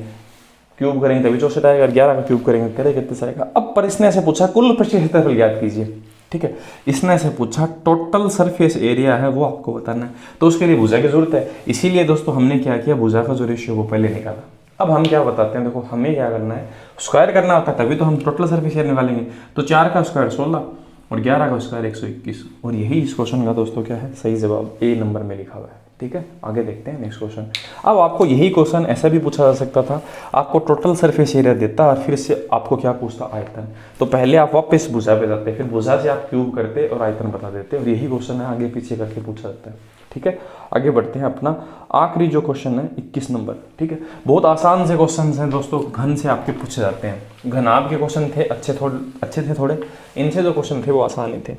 क्यूब करेंगे तभी 64 आएगा, और 11 का क्यूब करेंगे 1331 आएगा। अब पर इसने ऐसे पूछा कुल पृष्ठीय क्षेत्रफल ज्ञात कीजिए। ठीक है, इसने ऐसे पूछा टोटल सरफेस एरिया है वो आपको बताना है, तो उसके लिए भुजा की जरूरत है। इसीलिए दोस्तों हमने क्या किया, भुजा का जो रेशियो वो पहले निकाला। अब हम क्या बताते हैं, देखो हमें क्या करना है, स्क्वायर करना होता है तभी तो हम टोटल सरफेस एरिया निकालेंगे। तो 4 का स्क्वायर 16 और 11 का स्क्वायर 121, और यही इस क्वेश्चन का दोस्तों क्या है सही जवाब, ए नंबर में लिखा हुआ है। ठीक है, आगे देखते हैं नेक्स्ट क्वेश्चन। अब आपको यही क्वेश्चन ऐसा भी पूछा जा सकता था, आपको टोटल सरफेस एरिया देता और फिर से आपको क्या पूछता आयतन। तो पहले आप वापस भुजा पे जाते, फिर भुजा से आप क्यूब करते और आयतन बता देते, और यही क्वेश्चन है आगे पीछे करके पूछा जाता है। ठीक है, आगे बढ़ते हैं अपना आखिरी जो क्वेश्चन है 21 नंबर। ठीक है, बहुत आसान से क्वेश्चन हैं दोस्तों, घन से आपके पूछे जाते हैं। घन आपके क्वेश्चन थे अच्छे थे थोड़े, इनसे जो क्वेश्चन थे वो आसान ही थे।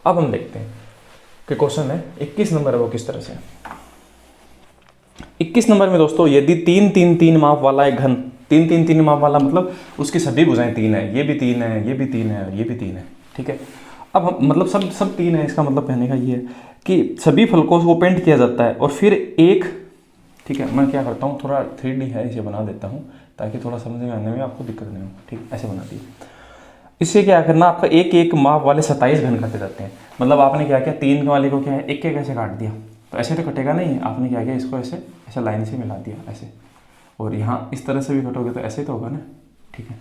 अब हम देखते हैं कि क्वेश्चन है 21 नंबर है वो किस तरह से। 21 नंबर में दोस्तों यदि 3 3 3 माप वाला एक घन, 3 3 3 माप वाला मतलब उसकी सभी भुजाएं 3 है, ये भी 3 है, ये भी 3 है और ये भी 3 है। ठीक है, अब हम मतलब सब 3 है, इसका मतलब कहने का ये है कि सभी फलकों को पेंट किया जाता है और फिर एक, ठीक है मैं क्या करता हूँ थोड़ा 3D है इसे बना देता हूँ ताकि थोड़ा समझ में आने में आपको दिक्कत नहीं हो। ठीक, ऐसे बना दिए। इससे क्या करना, आपका एक एक माप वाले 27 घन काटे जाते हैं। मतलब आपने क्या किया, 3 वाले को क्या है एक एक ऐसे काट दिया, तो ऐसे तो कटेगा नहीं, आपने क्या किया इसको ऐसे ऐसे लाइन से मिला दिया ऐसे, और यहाँ इस तरह से भी कटोगे तो ऐसे तो होगा ना। ठीक है,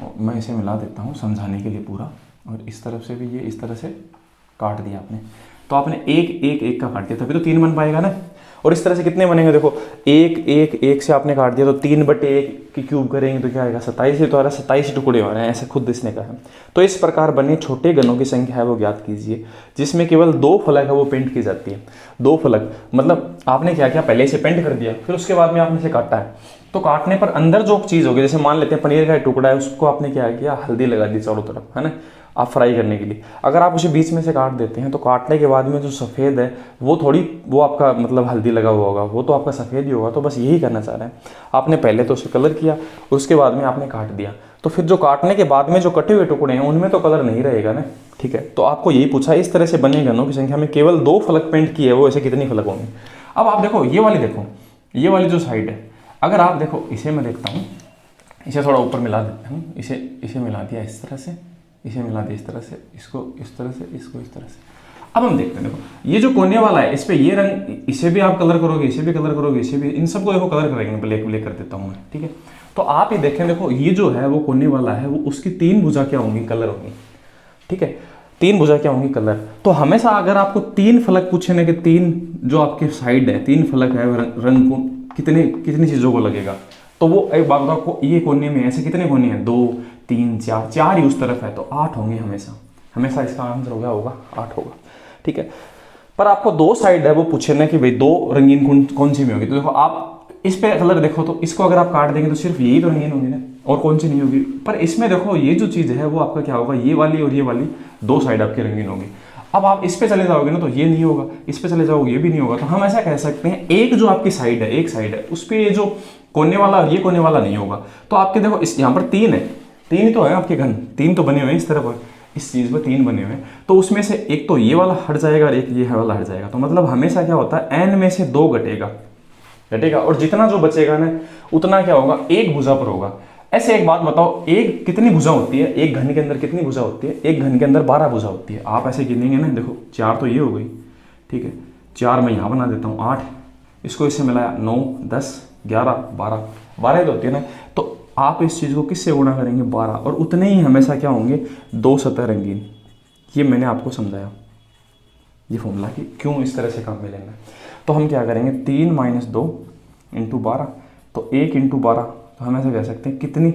और मैं इसे मिला देता हूँ समझाने के लिए पूरा, और इस तरफ से भी ये इस तरह से काट दिया आपने, तो आपने एक का काट दिया तभी तो 3 बन पाएगा ना। और इस तरह से कितने बनेंगे, देखो एक से आपने काट दिया तो 3/1 की क्यूब करेंगे तो क्या आएगा 27, तो आ रहा है 27 टुकड़े हो रहे हैं, ऐसे खुद इसने कहा है। तो इस प्रकार बने छोटे घनों की संख्या है वो ज्ञात कीजिए जिसमें केवल 2 फलक है वो पेंट की जाती है। 2 फलक मतलब आपने क्या किया, पहले इसे पेंट कर दिया, फिर उसके बाद में आपने इसे काटा है, तो काटने पर अंदर जो चीज़ होगी, जैसे मान लेते हैं पनीर का टुकड़ा है, उसको आपने क्या किया हल्दी लगा दी चारों तरफ, है ना, आप फ्राई करने के लिए। अगर आप उसे बीच में से काट देते हैं तो काटने के बाद में जो सफ़ेद है वो आपका मतलब हल्दी लगा हुआ होगा, वो तो आपका सफ़ेद ही होगा। तो बस यही करना चाह रहे हैं, आपने पहले तो उसे कलर किया, उसके बाद में आपने काट दिया, तो फिर जो काटने के बाद में जो कटे हुए टुकड़े हैं उनमें तो कलर नहीं रहेगा ना। ठीक है, तो आपको यही पूछा इस तरह से बने घनों की संख्या में केवल 2 फलक पेंट किए, वो ऐसे कितनी फलक होंगे। अब आप देखो ये वाली जो साइड है, अगर आप देखो इसे मैं देखता हूँ, इसे थोड़ा ऊपर मिला देता हूँ, इसे मिला दिया इस तरह से, इसे मिला दिया इस तरह से, इसको इस तरह से, इसको इस तरह से। अब हम देखते हैं, देखो ये जो कोने वाला है इस पे ये रंग, इसे भी आप कलर करोगे, इसे भी कलर करोगे, इसे भी, इन सबको देखो कलर करेंगे, ब्लैक कर देता हूँ मैं। ठीक है, तो आप ये देखें, देखो ये जो है वो कोने वाला है, वो उसकी 3 भुजा क्या होंगी, कलर होंगी। ठीक है, 3 भुजा क्या होंगी, कलर। तो हमेशा अगर आपको 3 फलक पूछे ना कि 3 जो आपके साइड है 3 फलक है, रंग को कितनी चीज़ों को लगेगा, तो वो एक बात बताओ, ये कोने में ऐसे कितने कोने हैं, 2 3 4 ही उस तरफ है, तो 8 होंगे हमेशा इसका आंसर होगा 8 होगा। ठीक है, पर आपको 2 साइड है वो पूछे ना कि भाई 2 रंगीन कौन सी में होगी, तो देखो आप इस पे कलर देखो, तो इसको अगर आप काट देंगे तो सिर्फ यही तो रंगीन होगी ना, और कौन सी नहीं होगी। पर इसमें देखो ये जो चीज़ है वो आपका क्या होगा, ये वाली और ये वाली 2 साइड आपकी रंगीन होगी। अब आप इस पे चले जाओगे ना तो ये नहीं होगा, इस पे चले जाओगे ये भी नहीं होगा। तो हम ऐसा कह सकते हैं एक जो आपकी साइड है, एक साइड है उस पर ये जो कोने वाला, ये कोने वाला नहीं होगा। तो आपके देखो इस यहाँ पर 3 है, 3 ही तो है आपके घन, 3 तो बने हुए हैं इस तरफ पर, इस चीज़ पर 3 बने हुए हैं। तो उसमें से एक तो ये वाला हट जाएगा और एक ये वाला हट जाएगा। तो मतलब हमेशा क्या होता है, n में से 2 घटेगा, और जितना जो बचेगा ना उतना क्या होगा, एक भुजा पर होगा। ऐसे एक बात बताओ, एक कितनी भुजा होती है, एक घन के अंदर कितनी भुजा होती है? एक घन के अंदर 12 भुजा होती है। आप ऐसे गिनेंगे ना, देखो 4 तो ये हो गई, ठीक है, 4 मैं यहाँ बना देता हूँ, 8 इसको इससे मिलाया, 9 10 11 12, 12 तो होती है ना। तो आप इस चीज़ को किससे गुणा करेंगे? 12, और उतने ही हमेशा क्या होंगे, 2 सतह रंगीन। ये मैंने आपको समझाया ये फॉर्मूला कि क्यों इस तरह से काम मिलेंगे। तो हम क्या करेंगे, 3 - 2 × 12, तो 1 × 12, तो हम ऐसे कह सकते हैं कितनी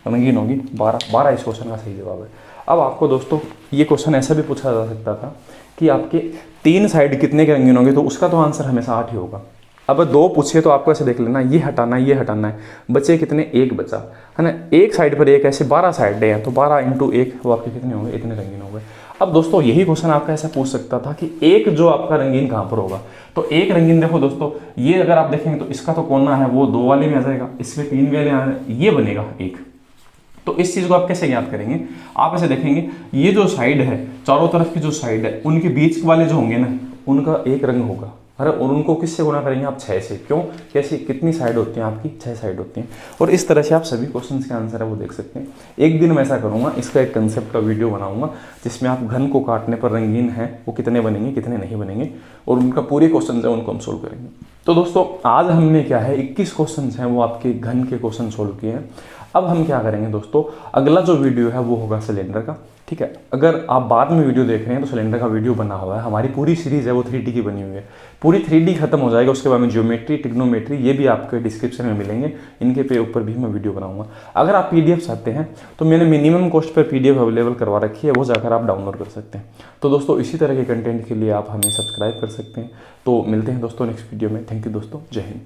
रंगीन होगी? 12। 12 इस क्वेश्चन का सही जवाब है। अब आपको दोस्तों ये क्वेश्चन ऐसा भी पूछा जा सकता था कि आपके 3 साइड कितने के रंगीन होंगे, तो उसका तो आंसर हमेशा 8 ही होगा। अब 2 पूछे तो आपको ऐसे देख लेना, ये हटाना है, ये हटाना है, बचे कितने? 1 बचा है ना। एक साइड पर एक, ऐसे 12 साइडें हैं, तो 12 × 1 वो आपके कितने होंगे? इतने रंगीन हो गए। अब दोस्तों यही क्वेश्चन आपका ऐसा पूछ सकता था कि एक जो आपका रंगीन कहाँ पर होगा। तो एक रंगीन देखो दोस्तों, ये अगर आप देखेंगे तो इसका तो कोना है वो 2 वाले में आ जाएगा, इसमें 3 वाले आ जाएगा, ये बनेगा 1। तो इस चीज़ को आप कैसे ज्ञात करेंगे? आप ऐसे देखेंगे, ये जो साइड है, चारों तरफ की जो साइड है, उनके बीच वाले जो होंगे ना, उनका एक रंग होगा। अरे और उनको किससे गुणा करेंगे आप? 6 से। क्यों? कैसी, कितनी साइड होती हैं आपकी? 6 साइड होती हैं। और इस तरह से आप सभी क्वेश्चंस के आंसर है वो देख सकते हैं। एक दिन मैं ऐसा करूंगा, इसका एक कंसेप्ट का वीडियो बनाऊंगा जिसमें आप घन को काटने पर रंगीन है वो कितने बनेंगे, कितने नहीं बनेंगे, और उनका पूरे क्वेश्चन है उनको हम सोल्व करेंगे। तो दोस्तों आज हमने क्या है, 21 क्वेश्चन हैं वो आपके घन के क्वेश्चन सोल्व किए हैं। अब हम क्या करेंगे दोस्तों, अगला जो वीडियो है वो होगा सिलेंडर का, ठीक है। अगर आप बाद में वीडियो देख रहे हैं तो सिलेंडर का वीडियो बना हुआ है, हमारी पूरी सीरीज़ है वो 3D की बनी हुई है, पूरी 3D खत्म हो जाएगा, उसके बाद में ज्योमेट्री, ट्रिग्नोमेट्री, ये भी आपके डिस्क्रिप्शन में मिलेंगे, इनके पे ऊपर भी मैं वीडियो बनाऊंगा। अगर आप PDF चाहते हैं तो मैंने minimum cost per PDF available करवा रखी है, वो जाकर आप डाउनलोड कर सकते हैं। तो दोस्तों इसी तरह के कंटेंट के लिए आप हमें सब्सक्राइब कर सकते हैं। तो मिलते हैं दोस्तों नेक्स्ट वीडियो में। थैंक यू दोस्तों, जय हिंद।